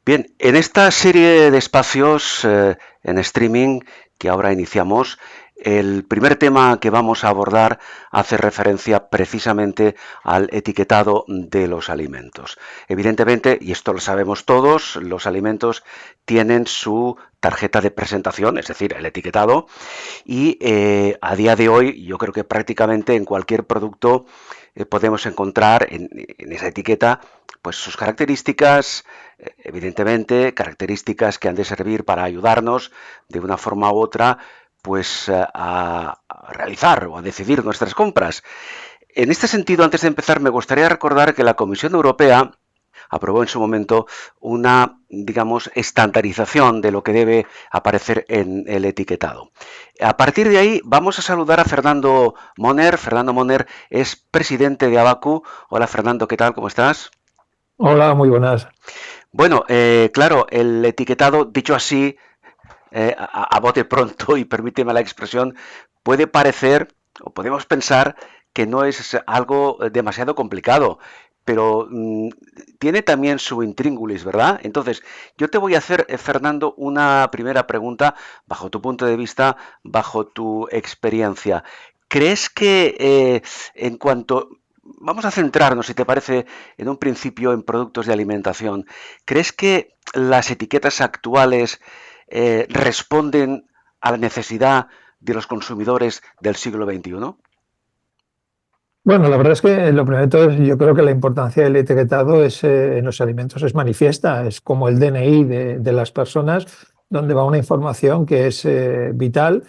Bien, en esta serie de espacios en streaming que ahora iniciamos, el primer tema que vamos a abordar hace referencia precisamente al etiquetado de los alimentos. Evidentemente, y esto lo sabemos todos, los alimentos tienen su tarjeta de presentación, es decir, el etiquetado, y a día de hoy yo creo que prácticamente en cualquier producto podemos encontrar en esa etiqueta pues sus características, evidentemente características que han de servir para ayudarnos de una forma u otra pues a realizar o a decidir nuestras compras. En este sentido, antes de empezar, me gustaría recordar que la Comisión Europea aprobó en su momento una, digamos, estandarización de lo que debe aparecer en el etiquetado. A partir de ahí vamos a saludar a Fernando Moner. Fernando Moner es presidente de Abacu. Hola Fernando, ¿qué tal? ¿Cómo estás? Hola, muy buenas. Bueno, claro, el etiquetado, dicho así, a bote pronto, y permíteme la expresión, puede parecer o podemos pensar que no es algo demasiado complicado, pero tiene también su intríngulis, ¿verdad? Entonces, yo te voy a hacer, Fernando, una primera pregunta bajo tu punto de vista, bajo tu experiencia. ¿Crees que en cuanto... Vamos a centrarnos, si te parece, en un principio en productos de alimentación. ¿Crees que las etiquetas actuales responden a la necesidad de los consumidores del siglo XXI? Bueno, la verdad es que lo primero de todo, yo creo que la importancia del etiquetado en los alimentos es manifiesta, es como el DNI de las personas, donde va una información que es vital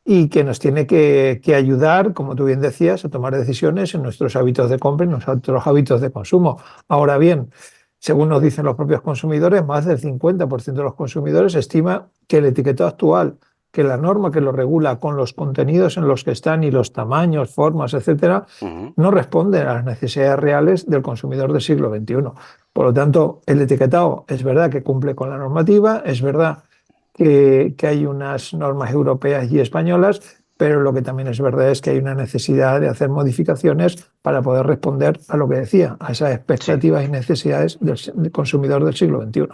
y que nos tiene que ayudar, como tú bien decías, a tomar decisiones en nuestros hábitos de compra y en nuestros hábitos de consumo. Ahora bien, según nos dicen los propios consumidores, más del 50% de los consumidores estima que el etiquetado actual, que la norma que lo regula con los contenidos en los que están y los tamaños, formas, etcétera, Uh -huh. no responde a las necesidades reales del consumidor del siglo XXI. Por lo tanto, el etiquetado es verdad que cumple con la normativa, es verdad que hay unas normas europeas y españolas, pero lo que también es verdad es que hay una necesidad de hacer modificaciones para poder responder a lo que decía, a esas Sí. expectativas y necesidades del consumidor del siglo XXI.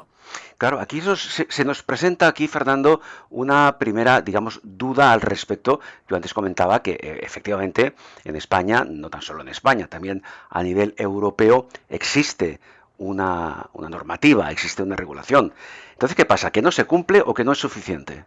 Claro, aquí se nos presenta aquí, Fernando, una primera, digamos, duda al respecto. Yo antes comentaba que efectivamente en España, no tan solo en España, también a nivel europeo existe una normativa, existe una regulación. Entonces, ¿qué pasa? ¿Que no se cumple o que no es suficiente?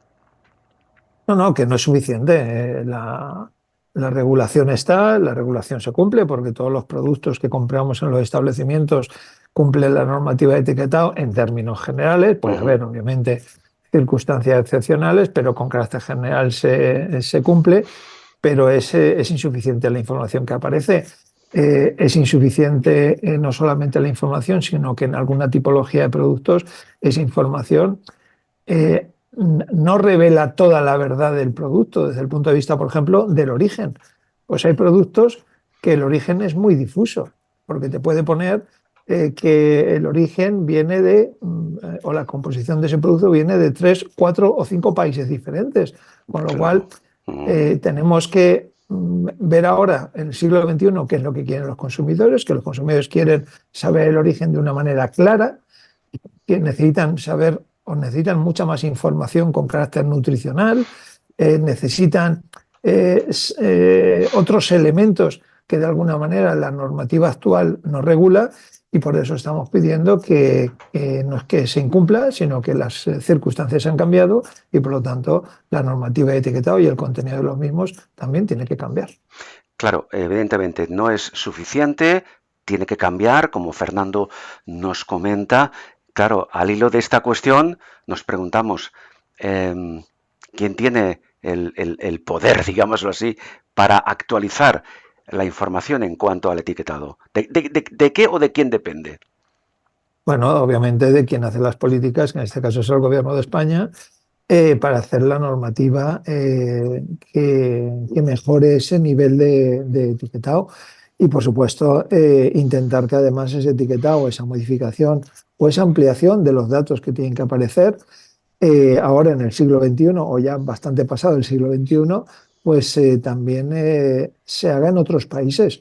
No, no, que no es suficiente. La regulación está, la regulación se cumple porque todos los productos que compramos en los establecimientos cumplen la normativa de etiquetado en términos generales. Uh Puede -huh. haber, obviamente, circunstancias excepcionales, pero con carácter general se cumple, pero es insuficiente la información que aparece. Es insuficiente no solamente la información, sino que en alguna tipología de productos esa información no revela toda la verdad del producto desde el punto de vista, por ejemplo, del origen. Pues hay productos que el origen es muy difuso, porque te puede poner que el origen viene o la composición de ese producto viene de 3, 4 o 5 países diferentes, con lo cual Claro. Uh -huh. tenemos que ver ahora en el siglo XXI qué es lo que quieren los consumidores, que los consumidores quieren saber el origen de una manera clara, que necesitan saber o necesitan mucha más información con carácter nutricional, necesitan otros elementos que de alguna manera la normativa actual no regula y por eso estamos pidiendo que no es que se incumpla, sino que las circunstancias han cambiado y por lo tanto la normativa de etiquetado y el contenido de los mismos también tiene que cambiar. Claro, evidentemente no es suficiente, tiene que cambiar, como Fernando nos comenta. Claro, al hilo de esta cuestión nos preguntamos, em, ¿quién tiene el poder, digámoslo así, para actualizar la información en cuanto al etiquetado? ¿De qué o de quién depende? Bueno, obviamente de quien hace las políticas, que en este caso es el Gobierno de España, para hacer la normativa que mejore ese nivel de etiquetado y, por supuesto, intentar que además ese etiquetado, esa modificación o esa ampliación de los datos que tienen que aparecer ahora en el siglo XXI o ya bastante pasado el siglo XXI, pues también se haga en otros países.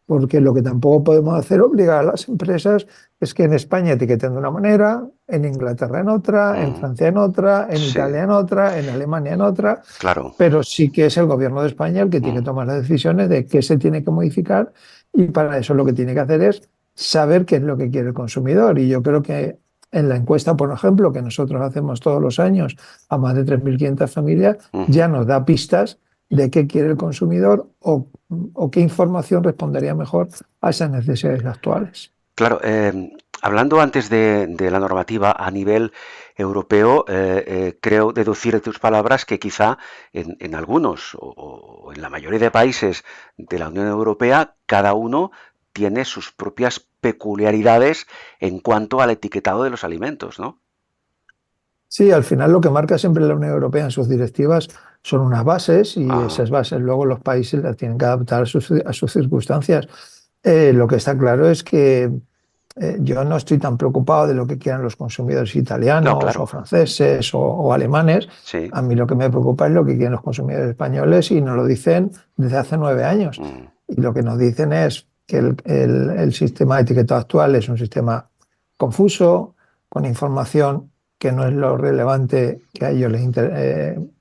porque lo que tampoco podemos hacer obligar a las empresas es que en España etiqueten de una manera, en Inglaterra en otra, en Mm, Francia en otra, en sí, Italia en otra, en Alemania en otra, claro. pero sí que es el gobierno de España el que tiene Mm, que tomar las decisiones de qué se tiene que modificar y para eso lo que tiene que hacer es saber qué es lo que quiere el consumidor. Y yo creo que en la encuesta, por ejemplo, que nosotros hacemos todos los años a más de 3.500 familias, ujú. ya nos da pistas de qué quiere el consumidor o qué información respondería mejor a esas necesidades actuales. Claro, hablando antes de la normativa a nivel europeo, creo deducir de tus palabras que quizá en algunos o en la mayoría de países de la Unión Europea, cada uno tiene sus propias peculiaridades en cuanto al etiquetado de los alimentos, ¿no? Sí, al final lo que marca siempre la Unión Europea en sus directivas son unas bases y Ah, esas bases luego los países las tienen que adaptar a sus circunstancias. Lo que está claro es que yo no estoy tan preocupado de lo que quieran los consumidores no, italianos o claro, franceses o alemanes. sí. A mí lo que me preocupa es lo que quieren los consumidores españoles y nos lo dicen desde hace 9 años. Mm, Y lo que nos dicen es que el sistema de etiquetado actual es un sistema confuso, con información que no es lo relevante que a ellos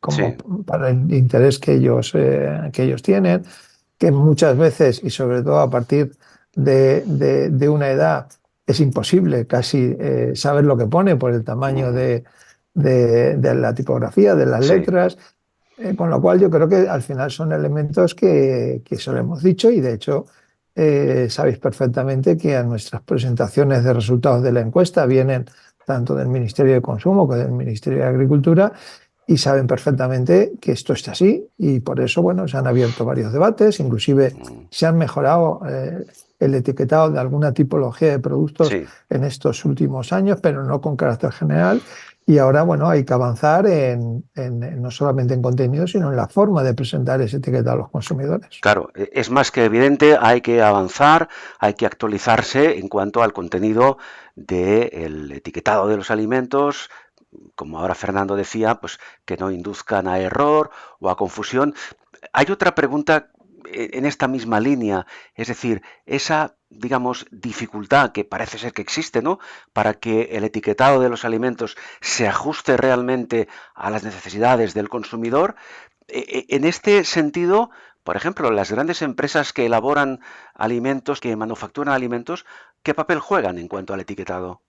como sí. para el interés que ellos tienen, que muchas veces y sobre todo a partir de una edad es imposible casi saber lo que pone por el tamaño Ujú, de la tipografía, de las sí. letras, con lo cual yo creo que al final son elementos que se lo hemos dicho y de hecho sabéis perfectamente que a nuestras presentaciones de resultados de la encuesta vienen tanto del Ministerio de Consumo como del Ministerio de Agricultura y saben perfectamente que esto está así y por eso, bueno, se han abierto varios debates, inclusive Mm, se han mejorado el etiquetado de alguna tipología de productos sí. en estos últimos años, pero no con carácter general. Y ahora, bueno, hay que avanzar no solamente en contenido, sino en la forma de presentar ese etiquetado a los consumidores. Claro, es más que evidente, hay que avanzar, hay que actualizarse en cuanto al contenido del etiquetado de los alimentos, como ahora Fernando decía, pues que no induzcan a error o a confusión. Hay otra pregunta en esta misma línea, es decir, esa, digamos, dificultad que parece ser que existe, ¿no? Para que el etiquetado de los alimentos se ajuste realmente a las necesidades del consumidor. En este sentido, por ejemplo, las grandes empresas que elaboran alimentos, que manufacturan alimentos, ¿qué papel juegan en cuanto al etiquetado?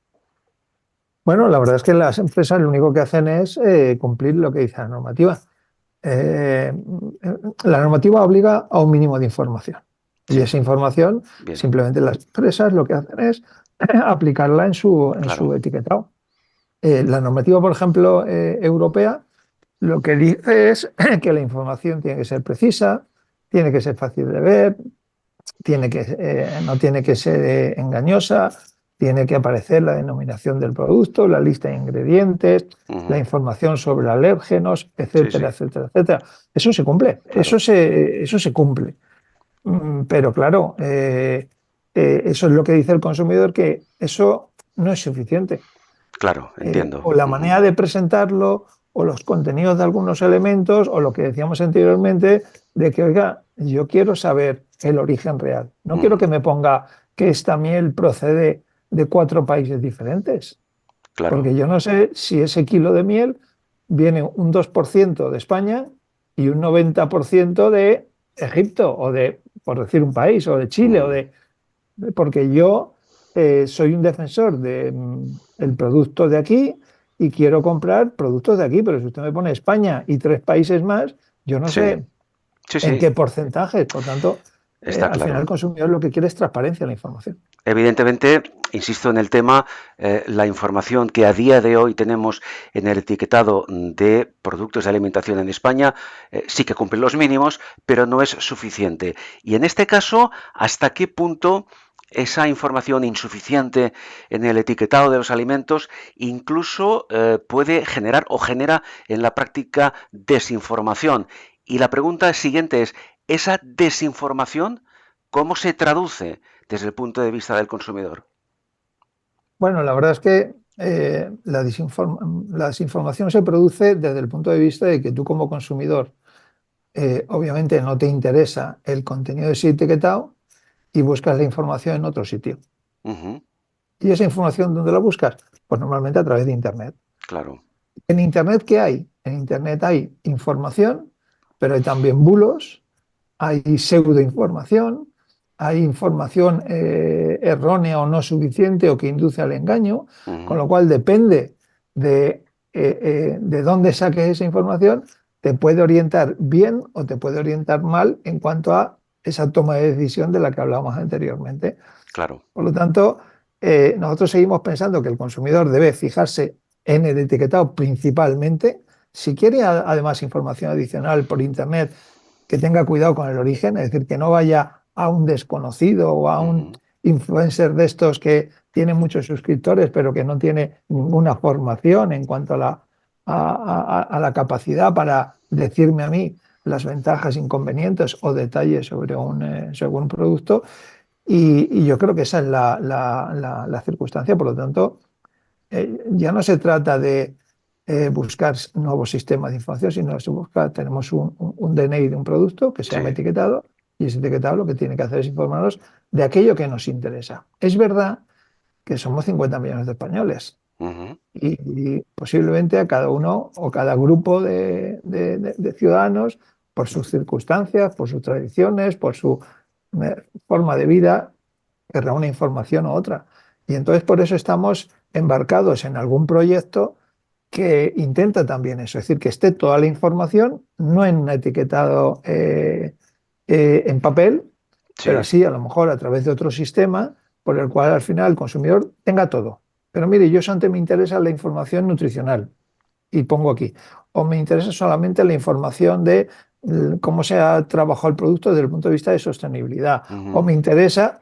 Bueno, la verdad es que las empresas lo único que hacen es cumplir lo que dice la normativa. Eh, la normativa obliga a un mínimo de información y Sí, esa información bien, simplemente las empresas lo que hacen es aplicarla en su claro. etiquetado. La normativa, por ejemplo, europea, lo que dice es que la información tiene que ser precisa, tiene que ser fácil de ver, no tiene que ser engañosa, tiene que aparecer la denominación del producto, la lista de ingredientes, la Ujú, información sobre alérgenos, sí, etcétera, sí, etcétera, etcétera. Eso se cumple, claro, eso se cumple. Pero claro, eso es lo que dice el consumidor, que eso no es suficiente. claro, entiendo. O la Ujú, manera de presentarlo, o los contenidos de algunos elementos, o lo que decíamos anteriormente, de que, oiga, yo quiero saber el origen real. No quiero ujú, que me ponga que esta miel procede de 4 países diferentes, claro, porque yo no sé si ese kilo de miel viene un 2% de España y un 90% de Egipto, o de, por decir un país, o de Chile, mm, porque yo soy un defensor del producto de aquí y quiero comprar productos de aquí, pero si usted me pone España y 3 países más, yo no sí, sé sí, en sí, qué porcentajes. Por tanto, está al final el claro. consumidor lo que quiere es transparencia en la información. Evidentemente, insisto en el tema, la información que a día de hoy tenemos en el etiquetado de productos de alimentación en España sí que cumple los mínimos, pero no es suficiente. Y en este caso, ¿hasta qué punto esa información insuficiente en el etiquetado de los alimentos incluso puede generar o genera en la práctica desinformación? Y la pregunta siguiente es, ¿esa desinformación cómo se traduce desde el punto de vista del consumidor? Bueno, la verdad es que la desinformación se produce desde el punto de vista de que tú como consumidor, obviamente no te interesa el contenido de ese etiquetado y buscas la información en otro sitio. Ujú. ¿Y esa información dónde la buscas? Pues normalmente a través de Internet. Claro. ¿En Internet qué hay? En Internet hay información, pero hay también bulos, hay pseudoinformación, hay información errónea o no suficiente o que induce al engaño, con Ujú. lo cual depende de dónde saques esa información, te puede orientar bien o te puede orientar mal en cuanto a esa toma de decisión de la que hablábamos anteriormente. Claro. Por lo tanto, nosotros seguimos pensando que el consumidor debe fijarse en el etiquetado principalmente. Si quiere además información adicional por Internet, que tenga cuidado con el origen, es decir, que no vaya a un desconocido o a un Ujú. influencer de estos que tiene muchos suscriptores, pero que no tiene ninguna formación en cuanto a la capacidad para decirme a mí las ventajas, inconvenientes o detalles sobre un producto. Y yo creo que esa es la circunstancia. Por lo tanto, ya no se trata de buscar nuevos sistemas de información, sino se busca, tenemos un DNI de un producto que se llama Sí. etiquetado, y ese etiquetado lo que tiene que hacer es informarnos de aquello que nos interesa. Es verdad que somos 50 millones de españoles Ujú. y posiblemente a cada uno o cada grupo de ciudadanos, por sus circunstancias, por sus tradiciones, por su forma de vida, querrá una información u otra. Y entonces por eso estamos embarcados en algún proyecto que intenta también eso, es decir, que esté toda la información, no en un etiquetado en papel, pero Sí. así a lo mejor a través de otro sistema por el cual al final el consumidor tenga todo. Pero mire, yo solamente me interesa la información nutricional y pongo aquí, o me interesa solamente la información de cómo se ha trabajado el producto desde el punto de vista de sostenibilidad, o Ujú. me interesa,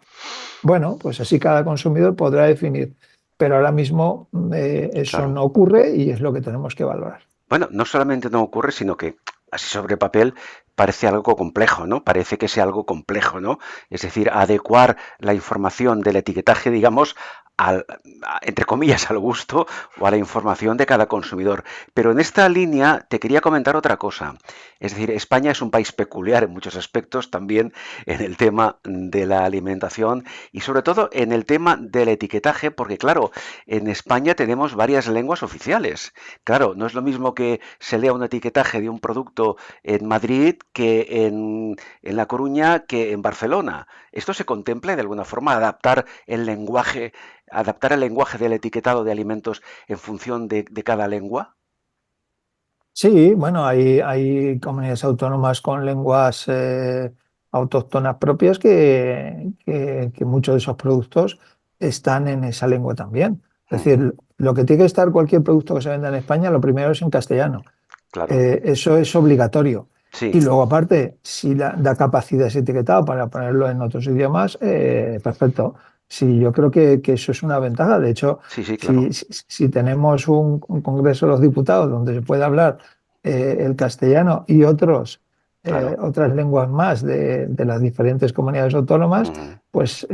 bueno, pues así cada consumidor podrá definir, pero ahora mismo eso Claro. no ocurre y es lo que tenemos que valorar. Bueno, no solamente no ocurre, sino que así sobre papel parece algo complejo, ¿no? Parece que sea algo complejo, ¿no? Es decir, adecuar la información del etiquetaje, digamos, entre comillas, al gusto o a la información de cada consumidor. Pero en esta línea te quería comentar otra cosa. Es decir, España es un país peculiar en muchos aspectos, también en el tema de la alimentación y sobre todo en el tema del etiquetaje, porque claro, en España tenemos varias lenguas oficiales. Claro, no es lo mismo que se lea un etiquetaje de un producto en Madrid que en La Coruña que en Barcelona. ¿Esto se contempla de alguna forma adaptar el lenguaje del etiquetado de alimentos en función de cada lengua? Sí, bueno, hay comunidades autónomas con lenguas autóctonas propias que muchos de esos productos están en esa lengua también. Es Ujú. decir, lo que tiene que estar cualquier producto que se venda en España, lo primero es en castellano. Claro, Eso es obligatorio. sí. Y luego, aparte, si da capacidad ese etiquetado para ponerlo en otros idiomas, perfecto. Sí, yo creo que eso es una ventaja. De hecho, Sí, sí, claro, si tenemos un Congreso de los Diputados donde se puede hablar el castellano y claro. otras lenguas más de las diferentes comunidades autónomas, Ujú. pues,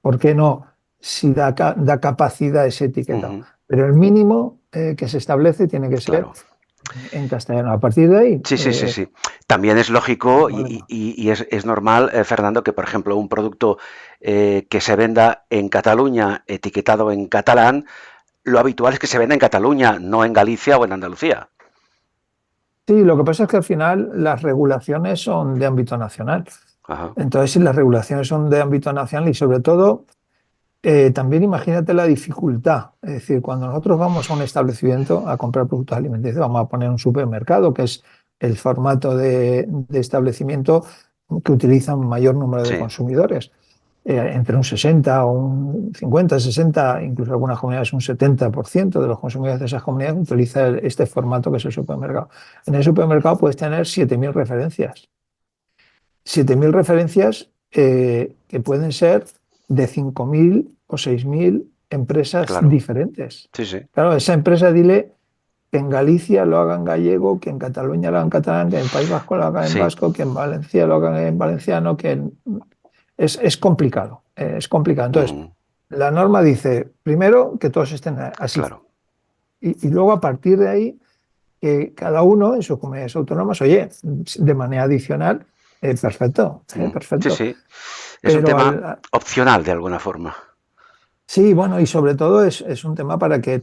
¿por qué no? Si da capacidad ese etiquetado. Ujú. Pero el mínimo que se establece tiene que ser Claro. en castellano. A partir de ahí, Sí, sí, sí, sí. También es no hay lógico y, problema. y es normal, Fernando, que por ejemplo un producto que se venda en Cataluña etiquetado en catalán, lo habitual es que se venda en Cataluña, no en Galicia o en Andalucía. Sí, lo que pasa es que al final las regulaciones son de ámbito nacional. Ajá. Entonces, si las regulaciones son de ámbito nacional y sobre todo, también imagínate la dificultad. Es decir, cuando nosotros vamos a un establecimiento a comprar productos alimenticios, vamos a poner un supermercado, que es el formato de establecimiento que utiliza un mayor número de Sí. consumidores. Entre un 60 o un 50, 60, incluso algunas comunidades un 70% de los consumidores de esas comunidades utiliza este formato que es el supermercado. En el supermercado puedes tener 7.000 referencias. 7.000 referencias que pueden ser de 5.000 o 6.000 empresas Claro. diferentes. Sí, sí. Claro, esa empresa dile que en Galicia lo hagan gallego, que en Cataluña lo hagan catalán, que en el País Vasco lo hagan en Sí. vasco, que en Valencia lo hagan en valenciano, es complicado, es complicado. Entonces, Ujú. la norma dice, primero, que todos estén así. Claro. Y luego, a partir de ahí, que cada uno en sus comunidades autónomas, oye, de manera adicional, perfecto, Mm. Sí, perfecto. sí. Es un pero tema opcional de alguna forma. sí, bueno, y sobre todo es un tema para que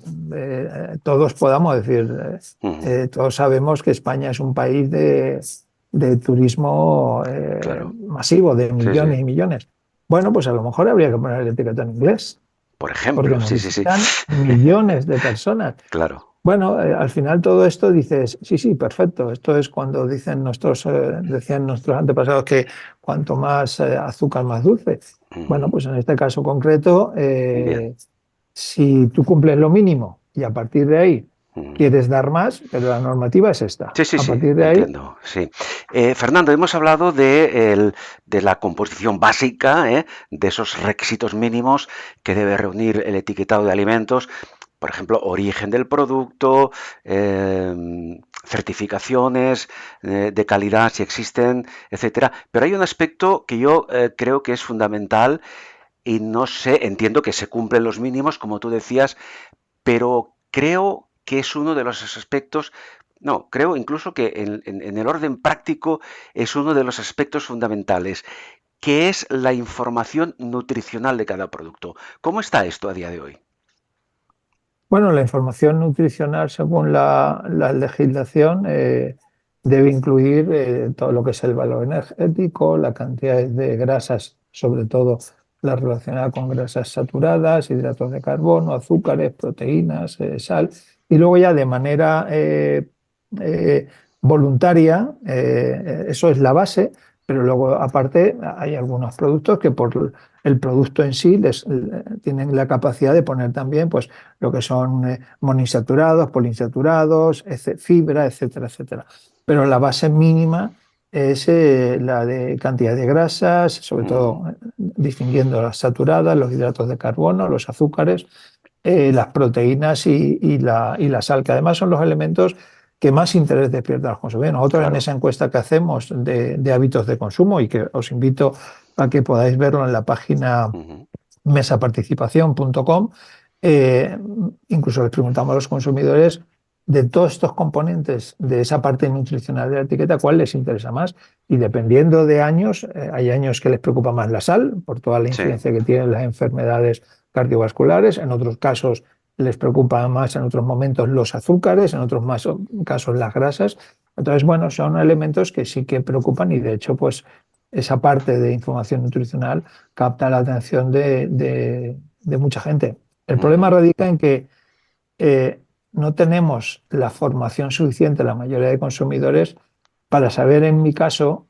todos podamos decir, Ujú, todos sabemos que España es un país de turismo claro. masivo, de Sí, sí. millones y millones. Bueno, pues a lo mejor habría que poner el etiqueta en inglés, Por porque ejemplo, nos sí, sí, sí. visitan millones de personas. Claro. Bueno, al final todo esto dices, sí, sí, perfecto. Esto es cuando decían nuestros antepasados que cuanto más azúcar, más dulce. Bueno, Ujú, pues en este caso concreto, bien. si tú cumples lo mínimo y a partir de ahí Ujú. quieres dar más, pero la normativa es esta. Sí, sí, A sí, partir de ahí, entiendo, sí. Fernando, hemos hablado de la composición básica, de esos requisitos mínimos que debe reunir el etiquetado de alimentos, por ejemplo, origen del producto, certificaciones de calidad si existen, etcétera. Pero hay un aspecto que yo creo que es fundamental y no sé, entiendo que se cumplen los mínimos, como tú decías, pero creo que es uno de los aspectos, no, creo incluso que en el orden práctico es uno de los aspectos fundamentales, que es la información nutricional de cada producto. ¿Cómo está esto a día de hoy? bueno, la información nutricional según la legislación debe incluir todo lo que es el valor energético, la cantidad de grasas, sobre todo la relacionada con grasas saturadas, hidratos de carbono, azúcares, proteínas, sal, y luego ya de manera eh, voluntaria, eso es la base, pero luego aparte hay algunos productos que por el producto en sí tienen la capacidad de poner también pues lo que son monoinsaturados, poliinsaturados, fibra, etcétera, etcétera. Pero la base mínima es la de cantidad de grasas, sobre Mm, todo distinguiendo las saturadas, los hidratos de carbono, los azúcares, las proteínas y la sal, que además son los elementos que más interés despiertan a los consumidores. Nosotros en claro. esa encuesta que hacemos de hábitos de consumo y que os invito a que podáis verlo en la página Ujú, mesaparticipación.com, eh, incluso les preguntamos a los consumidores de todos estos componentes de esa parte nutricional de la etiqueta, cuál les interesa más. Y dependiendo de años, hay años que les preocupa más la sal, por toda la sí. influencia que tienen las enfermedades cardiovasculares. En otros casos les preocupa más en otros momentos los azúcares, en otros más casos las grasas. Entonces, bueno, son elementos que sí que preocupan y de hecho, pues esa parte de información nutricional capta la atención de mucha gente. El problema Ujú, radica en que no tenemos la formación suficiente, la mayoría de consumidores, para saber, en mi caso,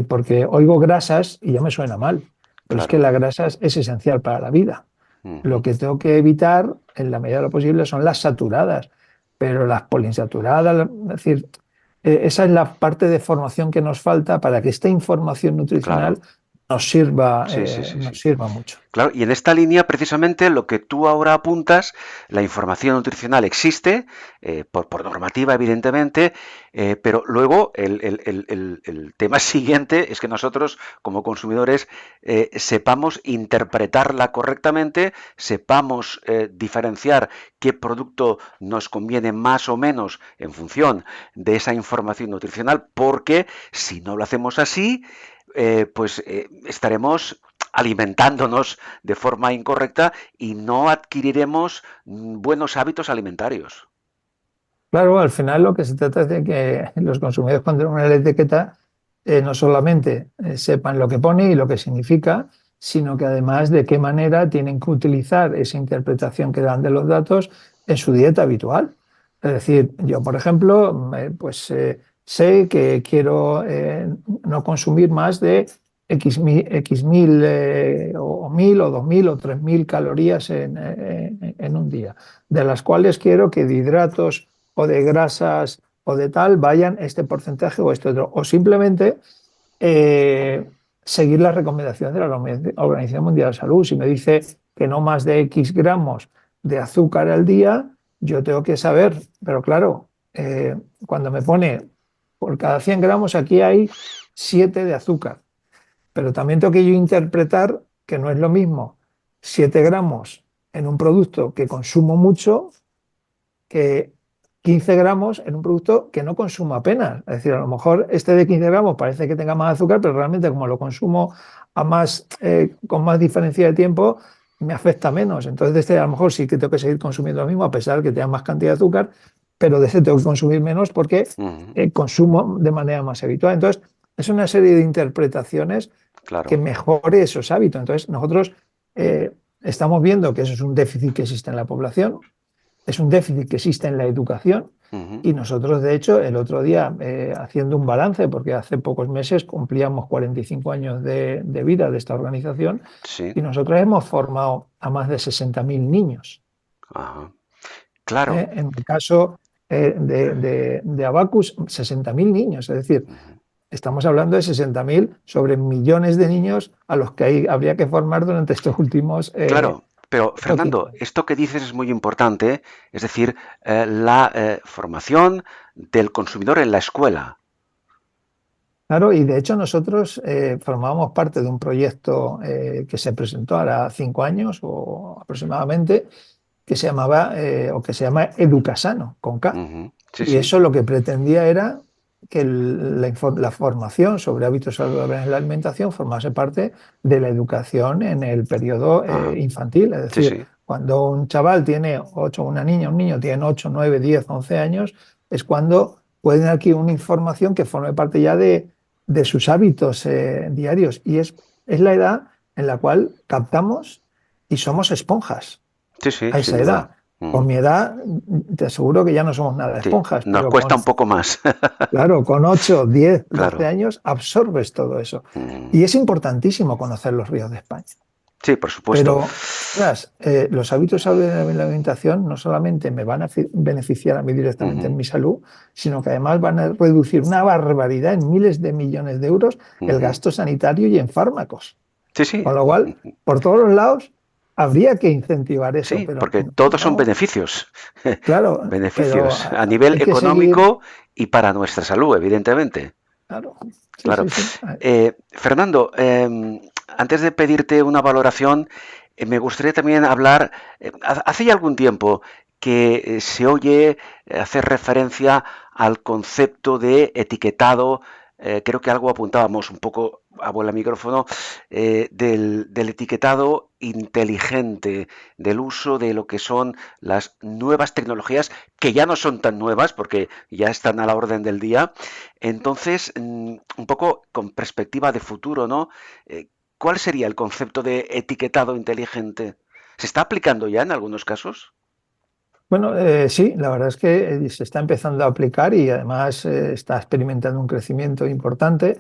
porque oigo grasas y ya me suena mal, pero es que claro. la grasa es esencial para la vida. Lo Ujú, que tengo que evitar, en la medida de lo posible, son las saturadas, pero las poliinsaturadas, es decir, esa es la parte de formación que nos falta para que esta información nutricional claro. Sí, sí, sí, nos sí. sirva mucho. Claro, y en esta línea, precisamente, lo que tú ahora apuntas, la información nutricional existe, por normativa, evidentemente, pero luego el tema siguiente es que nosotros, como consumidores, sepamos interpretarla correctamente, sepamos diferenciar qué producto nos conviene más o menos en función de esa información nutricional, porque si no lo hacemos así, estaremos alimentándonos de forma incorrecta y no adquiriremos buenos hábitos alimentarios. Claro, al final lo que se trata es de que los consumidores cuando ven una etiqueta no solamente sepan lo que pone y lo que significa, sino que además de qué manera tienen que utilizar esa interpretación que dan de los datos en su dieta habitual. Es decir, yo, por ejemplo, sé que quiero no consumir más de X mil o 1000 o 2000 o 3000 calorías en un día, de las cuales quiero que de hidratos o de grasas o de tal vayan este porcentaje o este otro. O simplemente eh, seguir las recomendaciones de la Organización Mundial de la Salud. Si me dice que no más de X gramos de azúcar al día, yo tengo que saber, pero claro, cuando me pone por cada 100 gramos aquí hay 7 de azúcar, pero también tengo que yo interpretar que no es lo mismo 7 gramos en un producto que consumo mucho que 15 gramos en un producto que no consumo apenas. Es decir, a lo mejor este de 15 gramos parece que tenga más azúcar, pero realmente como lo consumo con más diferencia de tiempo, me afecta menos. Entonces, de este a lo mejor sí que tengo que seguir consumiendo lo mismo, a pesar de que tenga más cantidad de azúcar, pero de este tengo que consumir menos porque Ujú. consumo de manera más habitual. Entonces, es una serie de interpretaciones que Claro. mejore esos hábitos. Entonces, nosotros estamos viendo que eso es un déficit que existe en la población, es un déficit que existe en la educación Ujú. y nosotros, de hecho, el otro día, haciendo un balance, porque hace pocos meses cumplíamos 45 años de vida de esta organización Sí. y nosotros hemos formado a más de 60.000 niños. Ajá. Claro. En el caso de Abacus, 60.000 niños, es decir, Ujú. estamos hablando de 60.000 sobre millones de niños a los que habría que formar durante estos últimos Claro, pero 15 Fernando, años. esto que dices es muy importante, es decir, la formación del consumidor en la escuela. Claro, y de hecho nosotros formábamos parte de un proyecto que se presentó ahora 5 años o aproximadamente, que se llamaba o que se llama Educasano, con K. Ujú. Sí, Y sí. eso lo que pretendía era que la formación sobre hábitos saludables en la alimentación formase parte de la educación en el periodo Ajá. infantil. Es Sí, decir, sí. cuando un chaval tiene 8, una niña, un niño tiene 8, 9, 10, 11 años, es cuando pueden adquirir una información que forme parte ya de sus hábitos diarios. Y es la edad en la cual captamos y somos esponjas Sí, sí, a sin esa duda. edad. Con Ujú. mi edad, te aseguro que ya no somos nada Sí, esponjas, nos pero cuesta un poco más. claro, con 8, 10, 12 Claro. años absorbes todo eso. Mm. Y es importantísimo conocer los ríos de España. Sí, por supuesto. Pero, ostras, los hábitos saludables de la alimentación no solamente me van a beneficiar a mí directamente en Ujú. mi salud, sino que además van a reducir una barbaridad en miles de millones de euros el Ujú. gasto sanitario y en fármacos. Sí, sí. Con lo cual, por todos los lados, habría que incentivar eso, Sí, pero porque todos son no, beneficios. claro, pero Beneficios a nivel hay que seguir, económico y para nuestra salud, evidentemente. claro, sí, Claro. sí, sí. Fernando, antes de pedirte una valoración, me gustaría también hablar, hace ya algún tiempo que se oye hacer referencia al concepto de etiquetado, creo que algo apuntábamos un poco a vuela micrófono, del etiquetado inteligente, del uso de lo que son las nuevas tecnologías, que ya no son tan nuevas porque ya están a la orden del día. Entonces, un poco con perspectiva de futuro, ¿no? ¿Cuál sería el concepto de etiquetado inteligente? ¿Se está aplicando ya en algunos casos? Bueno, sí, la verdad es que se está empezando a aplicar y además está experimentando un crecimiento importante.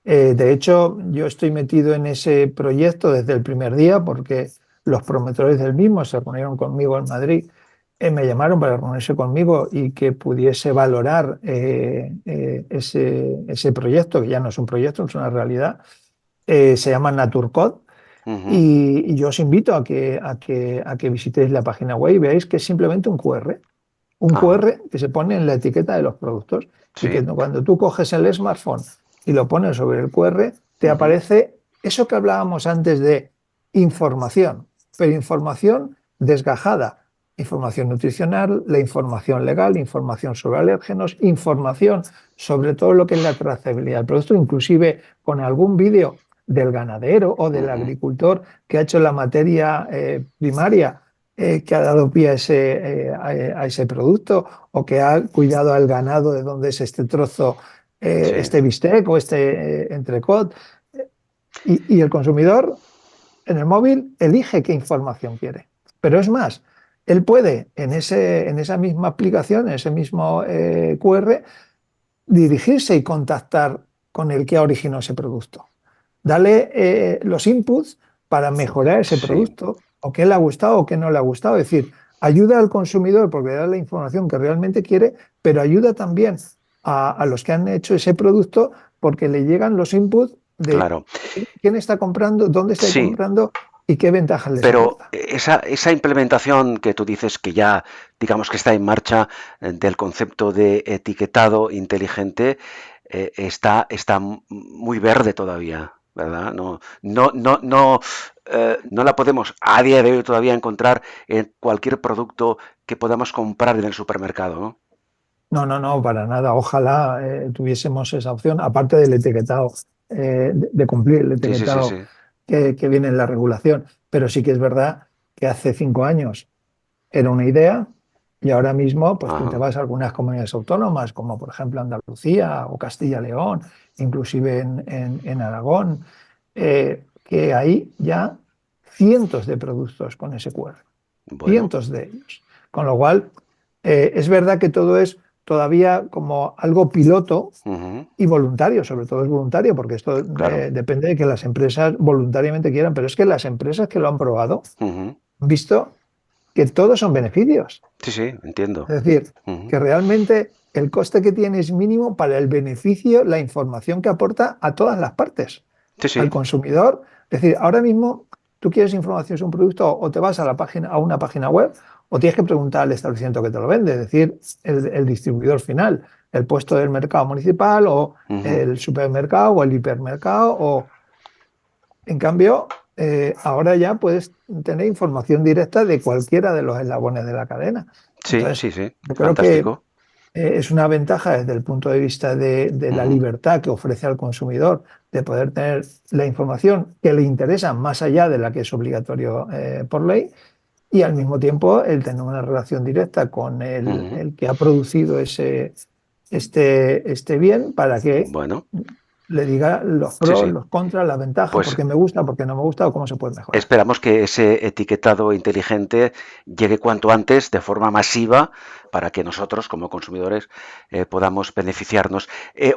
De hecho, yo estoy metido en ese proyecto desde el primer día porque los promotores del mismo se reunieron conmigo en Madrid, me llamaron para reunirse conmigo y que pudiese valorar ese proyecto, que ya no es un proyecto, es una realidad. Se llama Naturcode. Ujú. Y yo os invito a que visitéis la página web y veáis que es simplemente un QR. Un Ajá. QR que se pone en la etiqueta de los productos y que Sí. cuando tú coges el smartphone y lo pones sobre el QR, te Ujú. aparece eso que hablábamos antes de información, pero información desgajada. Información nutricional, la información legal, información sobre alérgenos, información sobre todo lo que es la trazabilidad del producto, inclusive con algún vídeo del ganadero o del Ujú. agricultor que ha hecho la materia primaria que ha dado pie a ese producto o que ha cuidado al ganado de donde es este trozo, Sí. este bistec o este entrecot. Y el consumidor en el móvil elige qué información quiere. Pero es más, él puede en esa misma aplicación, en ese mismo QR, dirigirse y contactar con el que originó ese producto. Dale los inputs para mejorar ese Sí. producto, o qué le ha gustado o qué no le ha gustado. Es decir, ayuda al consumidor porque le da la información que realmente quiere, pero ayuda también a los que han hecho ese producto porque le llegan los inputs de Claro. quién está comprando, dónde está Sí, comprando y qué ventajas les pero aporta. esa implementación que tú dices que ya, digamos que está en marcha, del concepto de etiquetado inteligente, está muy verde todavía, ¿verdad? No la podemos a día de hoy todavía encontrar en cualquier producto que podamos comprar en el supermercado, ¿no? No, no, no, para nada. Ojalá tuviésemos esa opción, aparte del etiquetado, de cumplir el Sí, sí, sí, etiquetado sí. que viene en la regulación. Pero sí que es verdad que hace 5 años era una idea y ahora mismo, pues tú te Ajá. vas a algunas comunidades autónomas, como por ejemplo Andalucía o Castilla-León, inclusive en Aragón, que hay ya cientos de productos con ese QR, Bueno. cientos de ellos. Con lo cual, es verdad que todo es todavía como algo piloto Ujú. y voluntario, sobre todo es voluntario, porque esto Claro. depende de que las empresas voluntariamente quieran, pero es que las empresas que lo han probado Ujú. han visto que todos son beneficios. Sí, sí, entiendo. Es decir, Ujú. que realmente el coste que tiene es mínimo para el beneficio, la información que aporta a todas las partes, Sí, al sí. consumidor. Es decir, ahora mismo tú quieres información sobre un producto o te vas a la página, a una página web o tienes que preguntar al establecimiento que te lo vende, es decir, el distribuidor final, el puesto del mercado municipal o Ujú. el supermercado o el hipermercado o en cambio, ahora ya puedes tener información directa de cualquiera de los eslabones de la cadena. Sí, Entonces, sí, sí. yo creo que Fantástico. es una ventaja desde el punto de vista de la Ujú. libertad que ofrece al consumidor de poder tener la información que le interesa más allá de la que es obligatorio por ley y al mismo tiempo el tener una relación directa con Ujú. el que ha producido este bien para que Bueno, le diga los sí, pros, sí. los contras, las ventajas, por Pues qué me gusta, por qué no me gusta o cómo se puede mejorar. esperamos que ese etiquetado inteligente llegue cuanto antes de forma masiva para que nosotros, como consumidores, podamos beneficiarnos.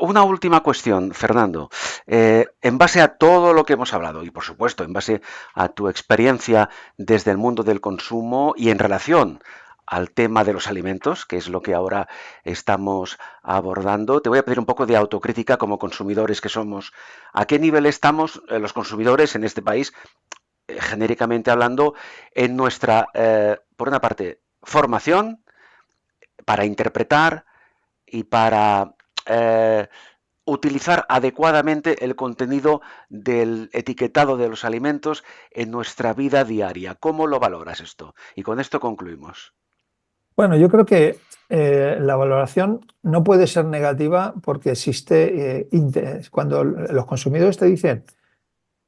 Una última cuestión, Fernando. En base a todo lo que hemos hablado y, por supuesto, en base a tu experiencia desde el mundo del consumo y en relación al tema de los alimentos, que es lo que ahora estamos abordando, te voy a pedir un poco de autocrítica como consumidores que somos. ¿A qué nivel estamos los consumidores en este país genéricamente hablando, en nuestra, por una parte, formación para interpretar y para utilizar adecuadamente el contenido del etiquetado de los alimentos en nuestra vida diaria? ¿Cómo lo valoras esto? Y con esto concluimos. Bueno, yo creo que la valoración no puede ser negativa porque existe, cuando los consumidores te dicen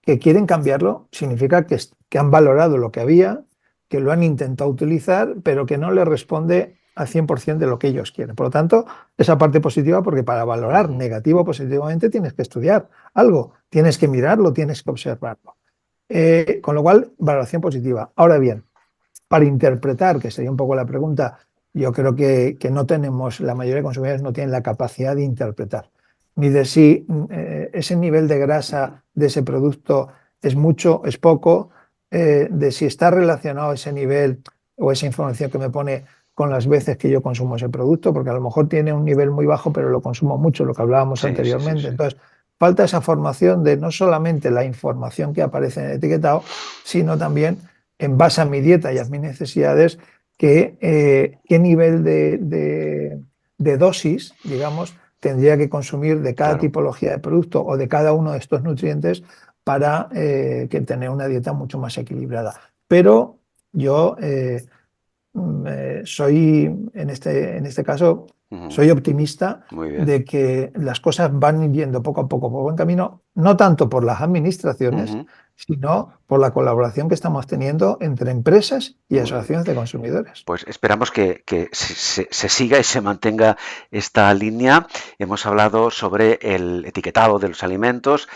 que quieren cambiarlo, significa que han valorado lo que había, que lo han intentado utilizar, pero que no les responde al 100% de lo que ellos quieren. Por lo tanto, esa parte positiva, porque para Uh valorar -huh. negativo o positivamente tienes que estudiar algo, tienes que mirarlo, tienes que observarlo. Con lo cual, valoración positiva. Ahora bien, para interpretar, que sería un poco la pregunta, yo creo que no tenemos, la mayoría de consumidores no tienen la capacidad de interpretar, ni de si ese nivel de grasa de ese producto es mucho, es poco, de si está relacionado ese nivel o esa información que me pone con las veces que yo consumo ese producto, porque a lo mejor tiene un nivel muy bajo, pero lo consumo mucho, lo que hablábamos Sí, sí, sí, anteriormente. sí. Entonces, falta esa formación de no solamente la información que aparece en el etiquetado, sino también en base a mi dieta y a mis necesidades, qué nivel de dosis, digamos, tendría que consumir de cada Claro. tipología de producto o de cada uno de estos nutrientes para que tener una dieta mucho más equilibrada. Pero yo soy, en este caso, Uh -huh. soy optimista Muy bien. de que las cosas van yendo poco a poco por buen camino, no tanto por las Uh administraciones, -huh. sino por la colaboración que estamos teniendo entre empresas y Muy bien. asociaciones de consumidores. Pues esperamos que se siga y se mantenga esta línea. Hemos hablado sobre el etiquetado de los alimentos,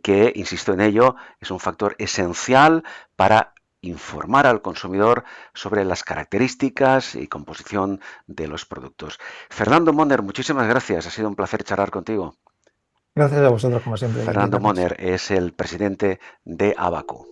que, insisto en ello, es un factor esencial para informar al consumidor sobre las características y composición de los productos. Fernando Moner, muchísimas gracias. Ha sido un placer charlar contigo. Gracias a vosotros, como siempre, Fernando indicadores. Moner es el presidente de Abaco.